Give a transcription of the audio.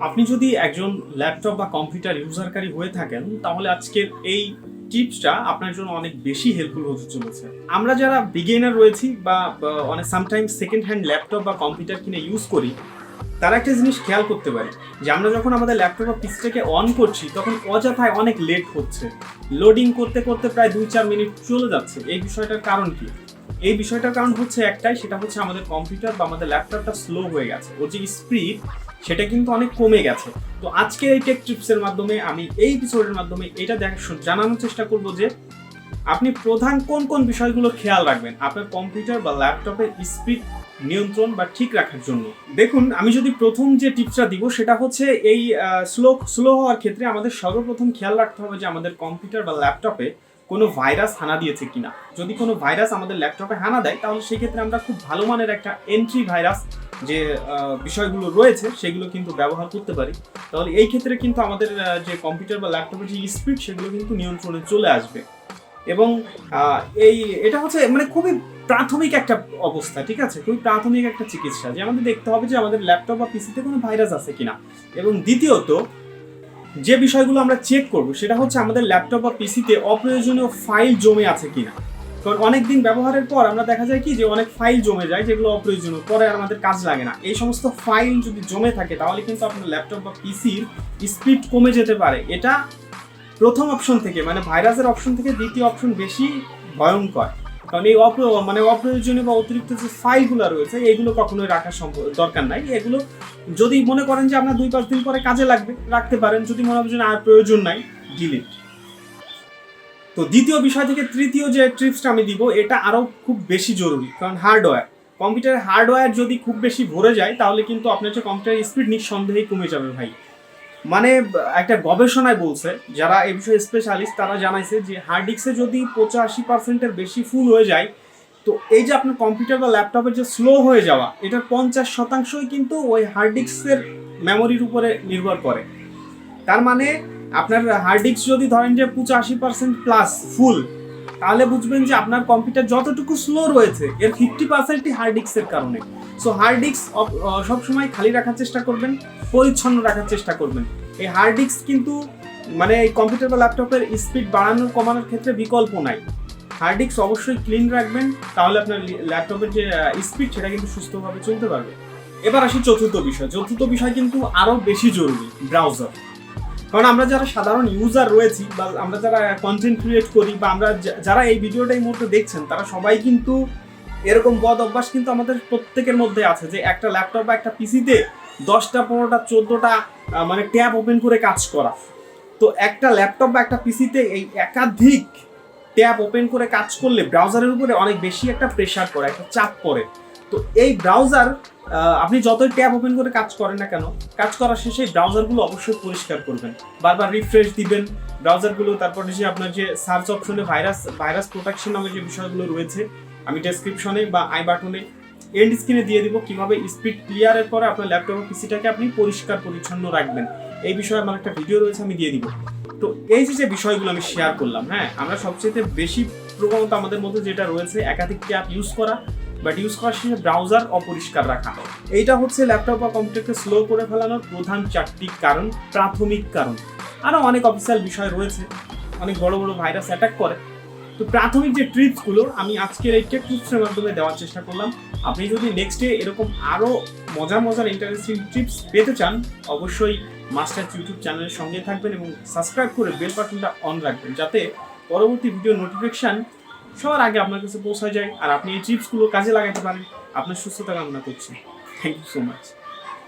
আপনি যদি একজন ল্যাপটপ বা কম্পিউটার ইউজারকারী হয়ে থাকেন তাহলে আজকের এই টিপসটা আপনার জন্য অনেক বেশি হেল্পফুল হতে চলেছে। আমরা যারা বিগিনার রয়েছি বা অনেক সামটাইমস সেকেন্ড হ্যান্ড ল্যাপটপ বা কম্পিউটার কিনে ইউজ করি, তারা একটা জিনিস খেয়াল করতে পারি যে আমরা যখন আমাদের ল্যাপটপ বা পিসিটাকে অন করছি তখন অযথায় অনেক লেট হচ্ছে, লোডিং করতে করতে প্রায় 2-4 মিনিট চলে যাচ্ছে। এই বিষয়টার কারণ কি? এই বিষয়টার কারণ হচ্ছে একটাই, সেটা হচ্ছে আমাদের কম্পিউটার বা আমাদের ল্যাপটপটা স্লো হয়ে গেছে, ওর যে স্পিড সেটা কিন্তু অনেক কমে গেছে। তো আজকে এই টেক টিপসের মাধ্যমে আমি এই এপিসোডের মাধ্যমে এটা জানানোর চেষ্টা করব যে আপনি প্রধান কোন কোন বিষয়গুলো খেয়াল রাখবেন আপনার কম্পিউটার বা ল্যাপটপের স্পিড নিয়ন্ত্রণ বা ঠিক রাখার জন্য। দেখুন, আমি যদি প্রথম যে টিপসটা দিব সেটা হচ্ছে এই স্লো হওয়ার ক্ষেত্রে আমাদের সর্বপ্রথম খেয়াল রাখতে হবে যে আমাদের কম্পিউটার বা ল্যাপটপে কোনো ভাইরাস হানা দিয়েছে কিনা। যদি কোনো ভাইরাস আমাদের ল্যাপটপে হানা দেয় তাহলে সেই ক্ষেত্রে আমরা খুব ভালো মানের একটা এন্ট্রি ভাইরাস যে বিষয়গুলো রয়েছে সেগুলো কিন্তু ব্যবহার করতে পারি। তাহলে এই ক্ষেত্রে কিন্তু আমাদের যে কম্পিউটার বা ল্যাপটপের যে স্পিড সেগুলো কিন্তু নিয়ন্ত্রণে চলে আসবে। এবং এটা হচ্ছে মানে খুবই প্রাথমিক একটা অবস্থা, ঠিক আছে, খুবই প্রাথমিক একটা চিকিৎসা যে আমাদের দেখতে হবে যে আমাদের ল্যাপটপ বা পিসিতে কোনো ভাইরাস আছে কিনা। এবং দ্বিতীয়ত যে বিষয়গুলো আমরা চেক করব সেটা হচ্ছে আমাদের ল্যাপটপ বা পিসিতে অপ্রয়োজনীয় ফাইল জমে আছে কিনা। কারণ অনেক দিন ব্যবহারের পর আমরা দেখা যায় কি যে অনেক ফাইল জমে যায় যেগুলো অপ্রয়োজনীয়, পরে আর আমাদের কাজ লাগে না। এই সমস্ত ফাইল যদি জমে থাকে তাহলে কিন্তু আপনার ল্যাপটপ বা পিসির স্পিড কমে যেতে পারে। এটা প্রথম অপশন থেকে মানে ভাইরাসের অপশন থেকে দ্বিতীয় অপশন বেশি ভয়ঙ্কর। কারণ এই অপ্রয়োজনীয় বা অতিরিক্ত যে ফাইলগুলো রয়েছে এইগুলো কখনোই রাখার দরকার নাই। এগুলো যদি মনে করেন যে আপনার 2-5 দিন পরে কাজে লাগবে রাখতে পারেন, যদি মনে হয় আর প্রয়োজন নাই ডিলিট। তো দ্বিতীয় বিষয় থেকে তৃতীয় যে টিপসটা আমি দিব এটা আরও খুব বেশি জরুরি, কারণ কম্পিউটারের হার্ডওয়্যার যদি খুব বেশি ভরে যায় তাহলে কিন্তু আপনার যে কম্পিউটারের স্পিড নিঃসন্দেহেই কমে যাবে ভাই। মানে একটা গবেষণায় বলছে, যারা এই বিষয়ে স্পেশালিস্ট তারা জানাইছে যে হার্ড ডিস্কে যদি 85%-এর বেশি ফুল হয়ে যায়, তো এই যে আপনার কম্পিউটার বা ল্যাপটপের যে স্লো হয়ে যাওয়া এটার 50%ই কিন্তু ওই হার্ড ডিস্কের মেমোরির উপরে নির্ভর করে। তার মানে আপনার হার্ড ডিস্ক যদি ধরেন যে 85% প্লাস ফুল, তাহলে বুঝবেন যে আপনার কম্পিউটার যতটুকু স্লো রয়েছে এর 50%ই হার্ড ডিস্কের কারণে। সো হার্ড ডিস্ক সবসময় খালি রাখার চেষ্টা করবেন, পরিচ্ছন্ন রাখার চেষ্টা করবেন। এই হার্ড ডিস্ক কিন্তু মানে এই কম্পিউটার বা ল্যাপটপের স্পিড বাড়ানোর কমানোর ক্ষেত্রে বিকল্প নাই। হার্ড ডিস্ক অবশ্যই ক্লিন রাখবেন, তাহলে আপনার ল্যাপটপের যে স্পিড সেটা কিন্তু সুস্থভাবে চলতে পারবে। এবার আসি চতুর্থ বিষয় কিন্তু আরও বেশি জরুরি, ব্রাউজার। কারণ আমরা যারা সাধারণ ইউজার রয়েছি বা আমরা যারা কন্টেন্ট ক্রিয়েট করি বা আমরা যারা এই ভিডিওটা এই মুহূর্তে দেখছেন তারা সবাই কিন্তু এরকম বদ অভ্যাস কিন্তু আমাদের প্রত্যেকের মধ্যে আছে যে একটা ল্যাপটপ বা একটা পিসিতে 10টা 15টা 14টা মানে ট্যাব ওপেন করে কাজ করা। তো একটা ল্যাপটপ বা একটা পিসিতে এই একাধিক ট্যাব ওপেন করে কাজ করলে ব্রাউজারের উপরে অনেক বেশি একটা প্রেশার পড়ে, একটা চাপ পড়ে। তো এই ব্রাউজার আপনি যতই ট্যাব ওপেন করে কাজ করেন না কেন, কাজ করার শেষে ব্রাউজারগুলো অবশ্যই পরিষ্কার করবেন, বারবার রিফ্রেশ দিবেন ব্রাউজারগুলো। তারপর যে আপনার যে সার্চ অপশনে ভাইরাস প্রোটেকশন নামের যে বিষয়গুলো রয়েছে আমি ডেসক্রিপশনে বা আই বাটনে এন্ড স্ক্রিনে দিয়ে দিব কিভাবে স্পিড ক্লিয়ারের পরে আপনার ল্যাপটপ বা পিসিটাকে আপনি পরিষ্কার পরিচ্ছন্ন রাখবেন। এই বিষয়ে আমার একটা ভিডিও রয়েছে, আমি দিয়ে দিব। তো এই যে বিষয়গুলো আমি শেয়ার করলাম, হ্যাঁ, আমরা সবচেয়ে বেশি প্রবণতা আমাদের মধ্যে যেটা রয়েছে একাধিক ট্যাব ইউজ করা, বাট ইউজ করার শেষে ব্রাউজার অপরিষ্কার রাখা। এইটা হচ্ছে ল্যাপটপ বা কম্পিউটারকে স্লো করে ফেলানোর প্রধান 4টি কারণ, প্রাথমিক কারণ। আরও অনেক অফিসিয়াল বিষয় রয়েছে, অনেক বড় বড় ভাইরাস অ্যাটাক করে। তো প্রাথমিক যে টিপসগুলো আমি আজকের এই টেক টিপসের মাধ্যমে দেওয়ার চেষ্টা করলাম। আপনি যদি নেক্সটে এরকম আরও মজার ইন্টারেস্টিং টিপস পেতে চান অবশ্যই মাস্টার ইউটিউব চ্যানেলের সঙ্গে থাকবেন এবং সাবস্ক্রাইব করে বেল বাটনটা অন রাখবেন যাতে পরবর্তী ভিডিও নোটিফিকেশান সবার আগে আপনার কাছে পৌঁছায় যায় আর আপনি এই টিপসগুলো কাজে লাগাতে পারেন। আপনার সুস্থতা কামনা করছি। Thank you so much.